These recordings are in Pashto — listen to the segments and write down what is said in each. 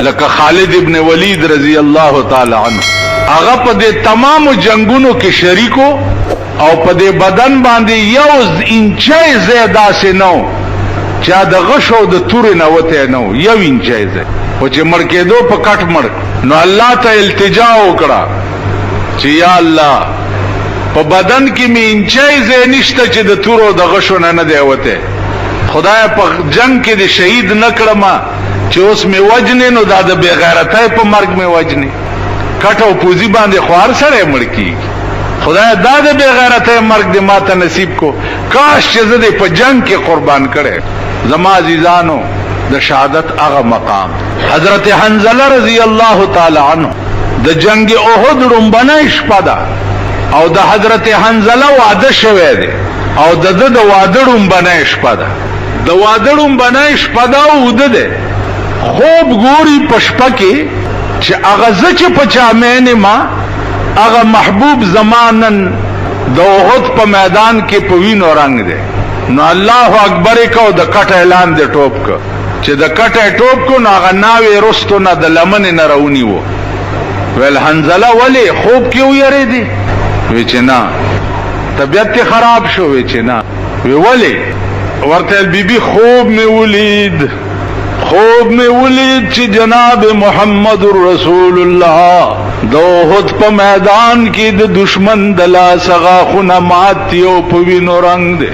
لکه خالد ابن ولید رضی الله تعالی عنہ، هغه په دې تمام جنگونو کې شریکو او په دې بدن باندې یو انچای زیاده سينو چا د غشو د تور نه وته نو یو انچای زه او چې مړ کېدو په کټ مړ نو الله ته التجا وکړه چې یا الله په بدن کې می انچای زه نشته چې د تور او د غشو نه دی وته، خدای په جنگ کې د شهید نکړم چې اوس می وجنې نو دا د بے غیرتۍ په مرګ می وجنې کټو پوزي باندې خوار سره مړ کی، خدای دا د بے غیرتۍ مرګ دې ماته نصیب کو، کاش چې زه دې په جنگ کې قربان کړې. زما عزیزانو د شهادت هغه مقام حضرت حنظله رضی الله تعالی عنہ د جنگ احد رومبنه شپه ده او د حضرت حنظله وعده شوه دی او د واده رومبنه شپه ده، د واده رومبنه شپه ده او ده خوب ګوري پشپه کې چې هغه زچ په چامین ما هغه محبوب زمانن د احد په میدان کې په وینو رنگ دی، نو الله اکبر کو د کټ اعلان دی ټوپ کو چې د کټ ټوپ کو نو هغه ناوې رستو نه د لمن نه راونی وو. ویل حنظله ولی خوب کې ویری دی؟ وی چې نه طبیعت خراب شو. وی چې نه. وی ولی؟ ورته بیبي خوب می ولید چې جناب محمد رسول الله د احد په میدان کې د دشمن د لاس غاخونه ماتي او په وینو رنگ دی.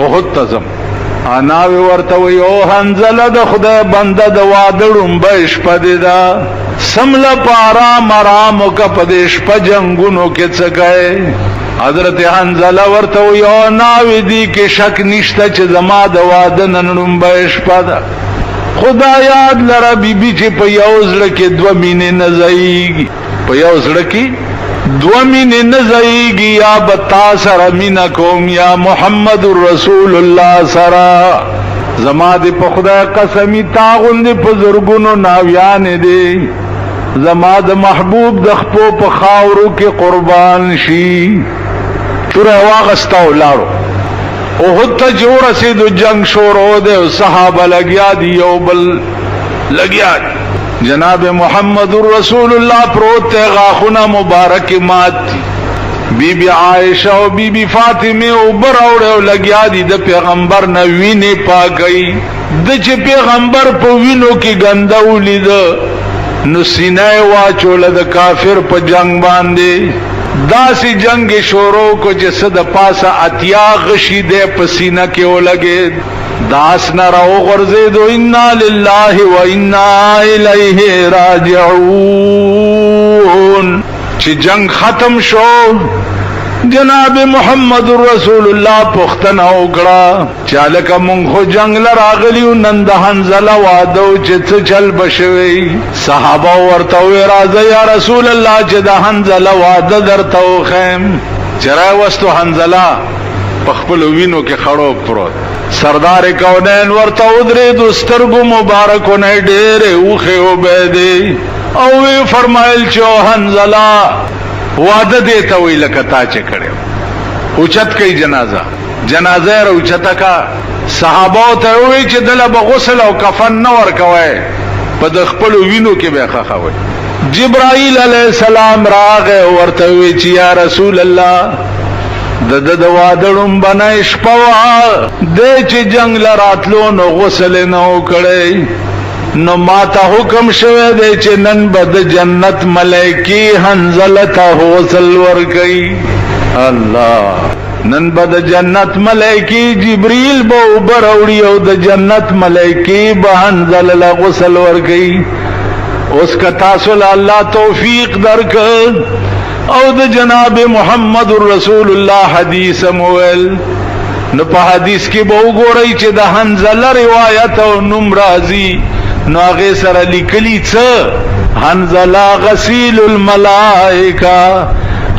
احد تزم انا ورته وی او حنظله د خدای بنده د واده رومبه شپه دی دا سمله پارا مرام کا پدیش په جنگونو کې څه گئے. حضرت حنظله ورته وی او ناوی دی کې شک نشته چې زما د واده نن رومبه شپه ده، خدا یاد لره بیبي چې په یو زړه کې دوه مینې نه ځایږي، په یو زړه کې دوه مینې نه ځایږي، یا بتا سره مینا کوم یا محمد رسول الله سره. زما دې په خدای قسمی تاغوندې په زرګونو ناویان دي، زما د محبوب د خپو په خاورو کې قربان شي. توره واغستا ولاړو احد ته جوړ رسیدو، جنگ شروع دی او صحابه لګیا دي یو بل لګیا دي. جناب محمد رسول الله پروت ته غاخونه مبارک مات دي. بی بی عائشہ او بی بی فاطمه او براوړ او لګیا دي د پیغمبر نه وینې پاکي، د چې پیغمبر په وینو کې ګنده ولید نو سینه واچول د کافر په جنگ باندې. داسی جنگ شروع کو چې صد پاسه اتیا غشی دے پسینہ کې ولګید، داس نہ راو غرزید انا للہ و انا الیہ راجعون. چې جنگ ختم شو جناب محمد رسول الله پختنه وکړه چالکه مونږ خو جنگ لراغلیو نن د حنظله وادو چې څه چل بشوي. صحابه ورته وی راځه یا رسول الله چې د حنظله واده درته وخیم. چرای وستو حنظله په خپل وینو کې خړو پروت، سردار کونین ورته ودرې د سترګو مبارکونه ډېرې اوخه وبېدې او وی فرمایل چې حنظله واده دیتا وی لکتا چه کڑیو اوچت کئی جنازه رو اوچتا کا. صحاباو تا وی چه دل بغسل او کفن نور کوئی پا دخپلو وینو کی بیخا خوئی. جبرائیل علیہ السلام راغے ورتوی چی یا رسول اللہ د وادړم بنایش پوا دې چې جنگ لراتلو نو غسل نو کړي، نو ماته حکم شوه دی چې نن بد جنت ملائکی حنظله ته غسل ورکي. الله نن بد جنت ملائکی جبريل بو براوړي او د جنت ملائکی به حنظله له غسل ورکي. اوس کا تاسو الله توفیق درک او د جناب محمد رسول الله حدیث مویل نو په حدیث کې به وګورئ چې د حنظله روایت او نوم راځي نو هغه سره لیکلي څه حنظله غسیل الملائکه،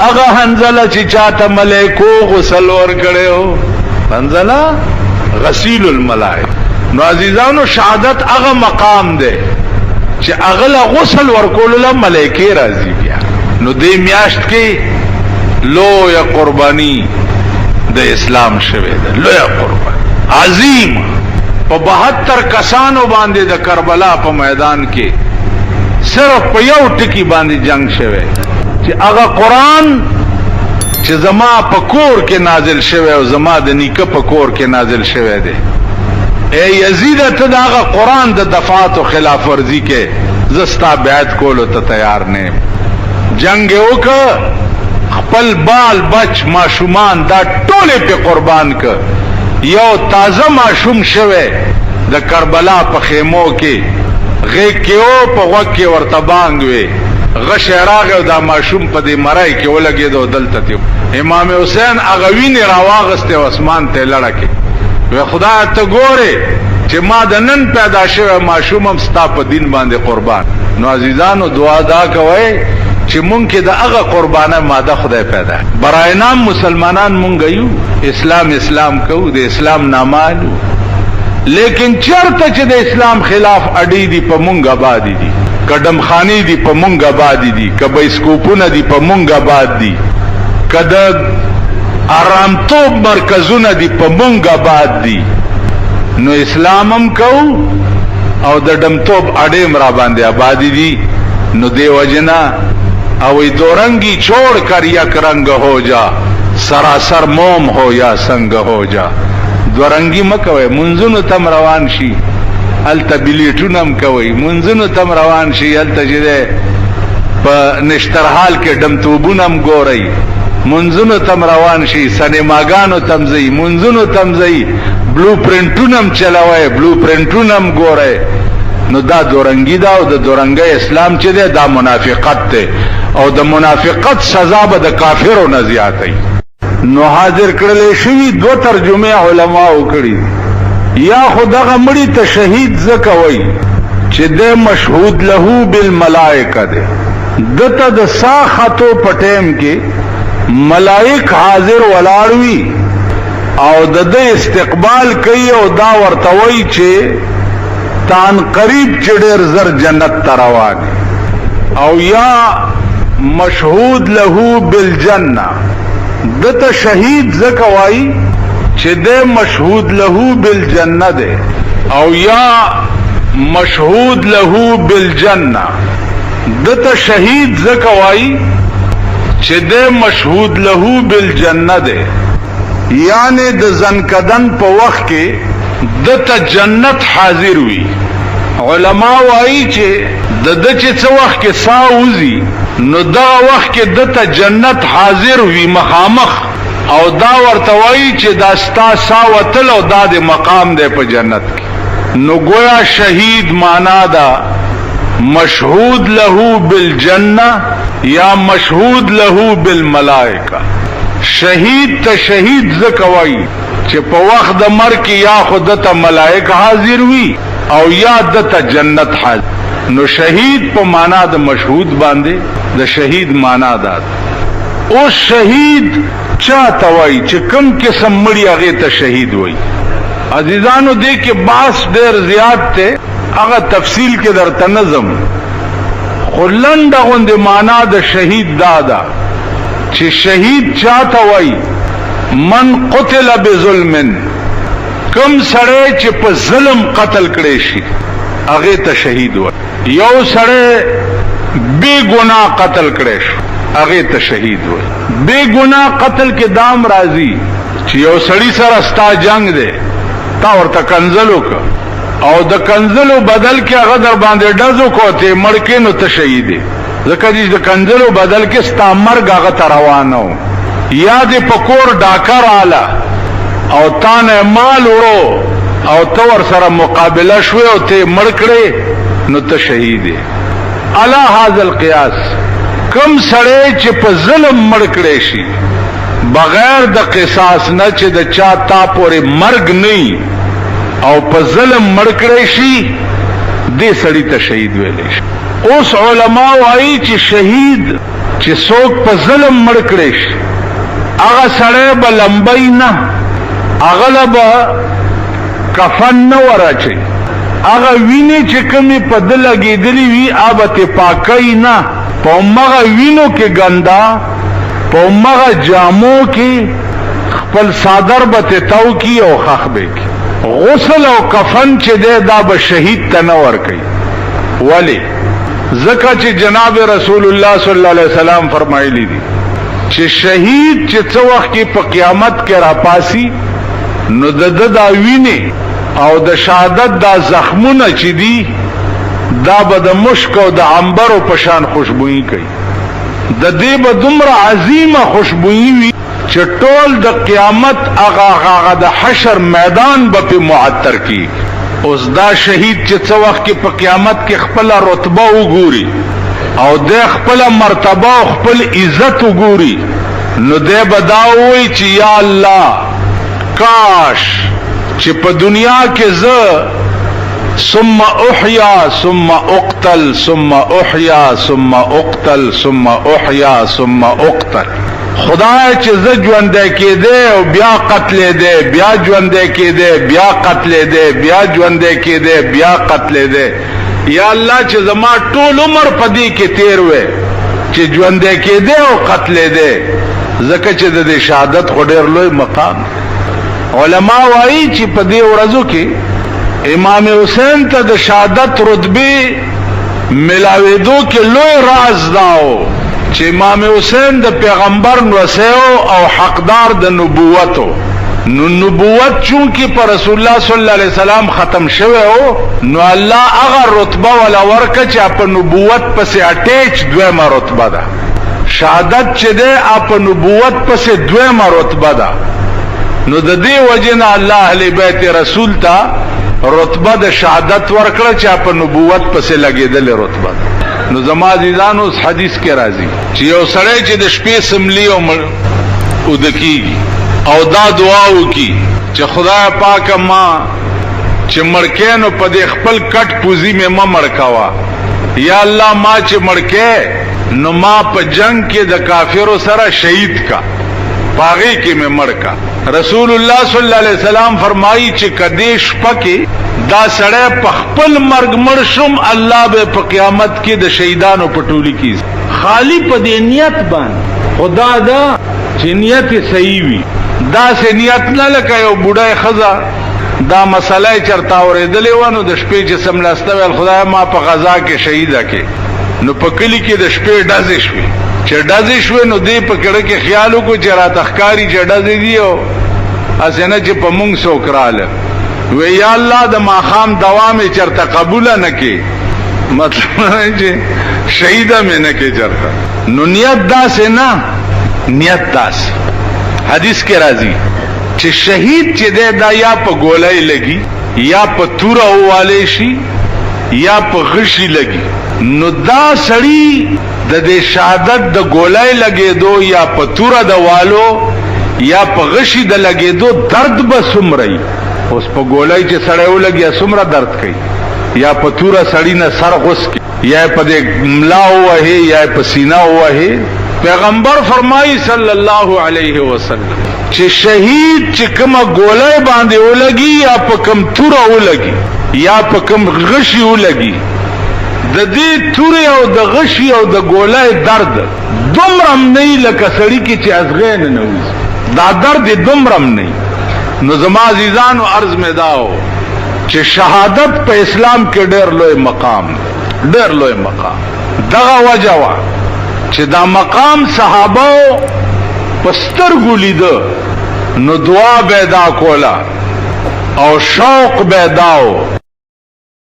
هغه حنظله چې چاته ملائکو غسل ورکړو حنظله غسیل الملائکه. نو عزیزانو شهادت هغه مقام دی چې هغه غسل ورکول له ملائکه راځي. بیا نو دې میاشت کې لوی قربانی د اسلام شوه ده، لوی قربانی عظیم په 72 کسانو باندې د کربلا په میدان کې صرف په یو ټکی باندې جنگ شوه چې هغه قرآن چې زما په کور کې نازل شوه او زما د نیکه په کور کې نازل شوه دی. اے یزید ته دا هغه قرآن د دفعات او خلاف ورزی کې زستا بیعت کولو ته تیار نه. جنگ وکړه، خپل بال بچ ماشومان دا ټوله په قربان ک. یو تازه ماشوم شوه د کربلا په خیمو کې غیږ کې او په غوږ کې ورته بانګ وي، غش راغی او دا ماشوم په دې مرای کې ولګېدو. دلته ته امام حسین هغه وینې راواغسته او اسمان ته لړکې وی خدای ته ګوره چې ما د نن پیدا شوی ماشوم هم ستا په دین باندې قربان. نو عزیزانو دعا دا کوئ چې مونږ کې د هغه قربانه ماده خدای پیدا. برای نام مسلمانان مونږ یو، اسلام کوو، د اسلام نامالو، لیکن چرته چې د اسلام خلاف اډی دی په مونږ آبادی دي، کډم خانی دی په مونږ آبادی دي، کبه سکوپونه دی په مونږ آباد دي، کده آرامتوب مرکزونه دی په مونږ آباد دي. نو اسلامم کوو او د ډمتوب اډیم را باندې آبادی دي. نو دی وجنا او دو رنگی چھوڑ کر یک رنگ ہو جا، سراسر موم ہو یا سنگ ہو جا. دو رنگی مکوئے، منزونو تم روان شي التا بلیټونم کوي، منزونو تم روان شي التا جده په نشترحال کې ډمتوبونم ګوري، منزونو تم روان شي سینماګانو تم ځي، منزونو تم ځي، بلو پرنټونم چلاوي، بلو پرنټونم ګوري. نو دا دورنګی دا او د دورنګي اسلام چې ده دا منافقت ده او د منافقت سزا به د کافرو نه زیاتې. نو حاضر کړل شوی دو ترجمه علما وکړي. یا خدغه مړی ته شهید زکوي چې د مشهود له بالملائکه ده، دته د ساختو پټیم کې ملائک حاضر ولاړوي او د استقبال کوي او دا ورتوي چې تان قریب چډر زر جنت تروان. او یا مشهود له بالجنه، دته شهید زکوای چې د مشهود له بالجنه ده. او یا مشهود له بالجنه، دته شهید زکوای چې د مشهود له بالجنه ده. یعنی د زنکدن په وخت کې دته جنت حاضر وي. علماء وایي چې د چې څو وخت کې ساوزي نو دا وخت کې دته جنت حاضر وي مخامخ، او دا ورته وایي چې دا ستا ساوتل او دا د مقام دی په جنت کې. نو گویا شهید معنا دا مشهود له بالجنه یا مشهود له بالملائکه. شهید ته شهید زکوي چې په وخت د مرګ یا خودته ملائک حاضر وي او یا دته جنت حاضر. نو شهید په معنا د مشهود باندې د شهید معنا ده. او شهید چاته وای چې کوم قسم مړی هغه ته شهید وای. عزیزانو دې کې باس ډېر زیات ته، هغه تفصیل کې درته نظم خلند غوند معنا د شهید دادا چې شهید چاته وای من قتل بظلم، کم سړی چې په ظلم قتل کړي شي هغه ته شهید وای. یو سړی بے گناہ قتل کړي شي هغه ته شهید وای. بے گناہ قتل کې دام راځي چې یو سړی سره ستا جنگ دی، تا ورته کنزلو ک او د کنزلو بدل کې هغه در باندې ډزو کوته مړکې نو ته شهید دی. ځکه چې د کنزلو بدل کې ستا مرګ هغه ته روانو. یا دې پکور ډاکر آله او تانه مال وړو او تو ور سره مقابله شوی او ته مړ کړې نو ته شهید دی. علی هذا القياس کم سړی چې په ظلم مړ کړي شي بغیر د قصاص نه چې د چا تا پورې مرګ نه او په ظلم مړ کړي شي دې سړی ته شهید ویل شي. اوس علما وايي چې شهید چې څوک په ظلم مړ کړي شي هغه سړی به لمبای نه، هغه به کفن نه ورچي، هغه ویني چې کومې په ده لګېدلې وي هغه به پاکوي نه، په مغه وینو کې ګندا، په مغه جامو کې خپل صادر به تتاو کی او خخ به کی. غسل او کفن چې دی دا به شهید ته نه ورکوي. ولی ځکه چې جناب رسول الله صلی الله علیه وسلم فرمایلی دي چې شهید چې څو وخت کې په قیامت کې راپاسي نو د دا ویني او د شهادت دا زخمونه چې دي دا به د مشک او د عنبر په شان خوشبوئی کوي. د دې به دومره عظیمه خوشبوئی وي چې ټول د قیامت هغه د حشر میدان به په معطر کی. اوس دا شهید چې څو وخت کې په قیامت کې خپل رتبه وګوري او د خپل مرتبه او خپل عزت وګوري نو دې به دا وایي چې یا الله کاش چې په دنیا کې زه ثم احیا ثم اقتل ثم احیا ثم اقتل ثم احیا ثم اقتل خدای چې زه ژوندی کېده او بیا قتل دی بیا ژوندی کېده بیا قتل دی بیا ژوندی کېده بیا قتل دی. یا الله چې زما ټول عمر پدې کې تیر وې چې ژوندی کېده او قتل دی ځکه چې د شهادت خو ډېر لوی مقام. علما وایي چې په دې ورځو کې امام حسین ته د شهادت رتبه ملاویدو کې لوی راز داو چې امام حسین د پیغمبر نوسیو او حقدار د نبوتو. نو نبوت چون کې پر رسول الله صلی الله علیه وسلم ختم شوه او نو الله هغه رتبه ولا ورکه چې په نبوت پسې اٹیچ دویمه رتبه ده. شهادت چې ده په نبوت پسې دویمه رتبه ده. نو د دې وجنه الله اهل بیت رسول ته رتبه د شهادت ورکړه چې په نبوت پسې لګیدل رتبه. نو زما عزیزانو حدیث کې راځي چې یو سړی چې د شپې سملی او دکیږي او دا دعا وکي چې خدای پاک ما چې مړکینو په دې خپل کټ پوزي مې ما مړکاوه. یا الله ما چې مړکې نو ما په جنگ کې د کافرو سره شهید کا پاغي کې مې مړکا. رسول الله صلی الله علیه وسلم فرمایي چې کدیش پکې دا سړی په خپل مرګ مړ شم الله به په قیامت کې د شهیدانو په ټولي کې خالی په دې نیت باندې خدا دا چې نیت صحیح وي. دا سه نیت نه لکه یو بوډای خزا دا مسله چرتا اورېدلې ونه د شپې چې سملاسته ول خدای ما په غزا کې شهیده کې نو په کلی کې د شپې ډزې شوې چې ډزې شوې نو دې په کړه کې خیال وکړو چې را تخکاری چې ډزې دیو اسنه چې په مونږ سوکراله وی یا الله د ماخام دوام چرته قبول نه کې مطلب چې شهیده مې نه کې چرته. نو نیت داسې نه نیت داسې حدیث کې راځي چې شهید چې ده دا یا په ګولای لګي یا په توره واله شي یا په غشي لګي. نو دا سړی د دې شهادت د ګولای لګېدو یا په توره د والو یا په غشي د لګېدو درد به سمري. اوس په ګولای چې سړی ولګي سمره درد کوي یا په توره سړی نه سر غوس کی یا په دې ملا وه یا په سینا وه. پیغمبر فرمایي صلی الله علیه وسلم چې شهید چې کومه ګولای باندې ولګي یا په کوم توره ولګي یا په کوم غشي ولګي د دې توره او د غشي او د ګولای درد دومره نه لکه سړی کې چې ازغې نه نوځي دا درد دومره نه. نو زما عزیزانو عرض میں داو چې شهادت په اسلام کې ډېر لوی مقام ډېر لوی مقام. دغه وجه وا چې دا مقام صحابه پسترګو لیدو نو دعا پیدا کولا او شوق پیداو